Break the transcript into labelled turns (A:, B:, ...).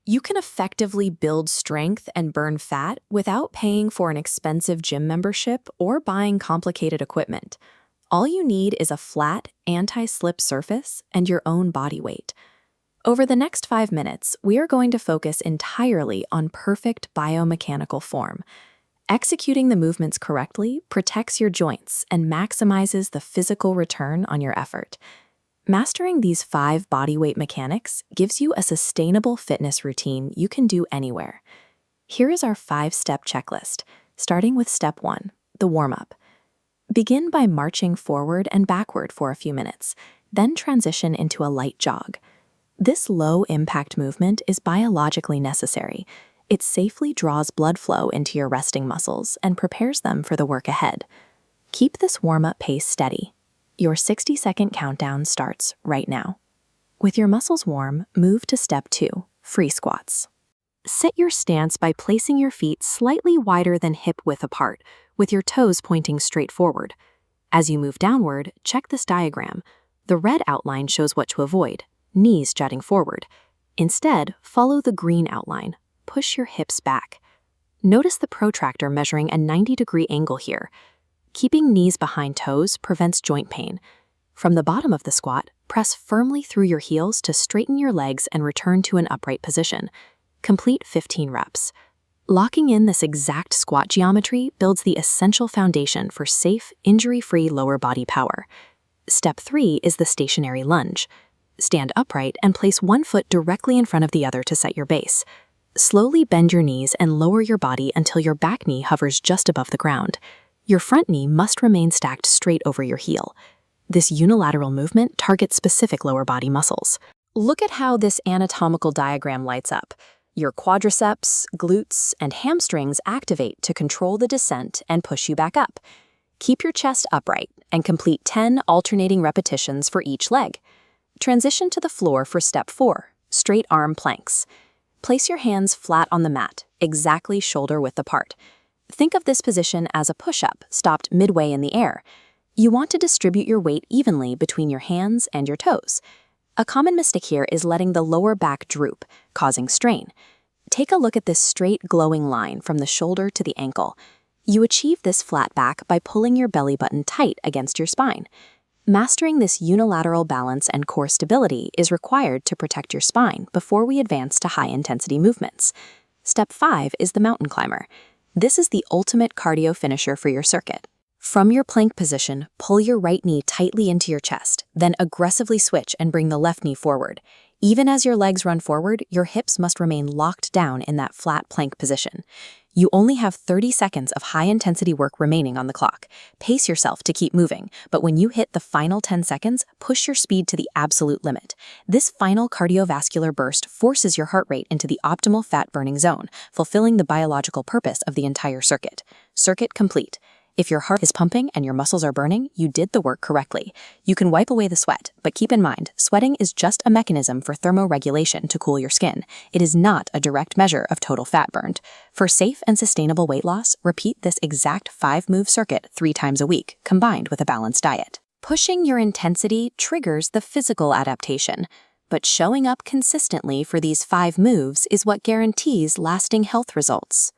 A: You can effectively build strength and burn fat without paying for an expensive gym membership or buying complicated equipment. All you need is a flat, anti-slip surface and your own body weight. Over the next 5 minutes, we are going to focus entirely on perfect biomechanical form. Executing the movements correctly protects your joints and maximizes the physical return on your effort. Mastering these 5 bodyweight mechanics gives you a sustainable fitness routine you can do anywhere. Here is our 5-step checklist, starting with step 1, the warm-up. Begin by marching forward and backward for a few minutes, then transition into a light jog. This low-impact movement is biologically necessary. It safely draws blood flow into your resting muscles and prepares them for the work ahead. Keep this warm-up pace steady. Your 60-second countdown starts right now. With your muscles warm, move to step 2, free squats. Sit your stance by placing your feet slightly wider than hip-width apart, with your toes pointing straight forward. As you move downward, check this diagram. The red outline shows what to avoid, knees jutting forward. Instead, follow the green outline. Push your hips back. Notice the protractor measuring a 90-degree angle here. Keeping knees behind toes prevents joint pain. From the bottom of the squat, press firmly through your heels to straighten your legs and return to an upright position. Complete 15 reps. Locking in this exact squat geometry builds the essential foundation for safe, injury-free lower body power. Step 3 is the stationary lunge. Stand upright and place one foot directly in front of the other to set your base. Slowly bend your knees and lower your body until your back knee hovers just above the ground. Your front knee must remain stacked straight over your heel. This unilateral movement targets specific lower body muscles. Look at how this anatomical diagram lights up. Your quadriceps, glutes, and hamstrings activate to control the descent and push you back up. Keep your chest upright and complete 10 alternating repetitions for each leg. Transition to the floor for step 4, straight arm planks. Place your hands flat on the mat, exactly shoulder-width apart. Think of this position as a push-up, stopped midway in the air. You want to distribute your weight evenly between your hands and your toes. A common mistake here is letting the lower back droop, causing strain. Take a look at this straight, glowing line from the shoulder to the ankle. You achieve this flat back by pulling your belly button tight against your spine. Mastering this unilateral balance and core stability is required to protect your spine before we advance to high-intensity movements. Step 5 is the mountain climber. This is the ultimate cardio finisher for your circuit. From your plank position, pull your right knee tightly into your chest, then aggressively switch and bring the left knee forward. Even as your legs run forward, your hips must remain locked down in that flat plank position. You only have 30 seconds of high-intensity work remaining on the clock. Pace yourself to keep moving, but when you hit the final 10 seconds, push your speed to the absolute limit. This final cardiovascular burst forces your heart rate into the optimal fat-burning zone, fulfilling the biological purpose of the entire circuit. Circuit complete. If your heart is pumping and your muscles are burning, you did the work correctly. You can wipe away the sweat, but keep in mind, sweating is just a mechanism for thermoregulation to cool your skin. It is not a direct measure of total fat burned. For safe and sustainable weight loss, repeat this exact 5-move circuit 3 times a week, combined with a balanced diet. Pushing your intensity triggers the physical adaptation, but showing up consistently for these 5 moves is what guarantees lasting health results.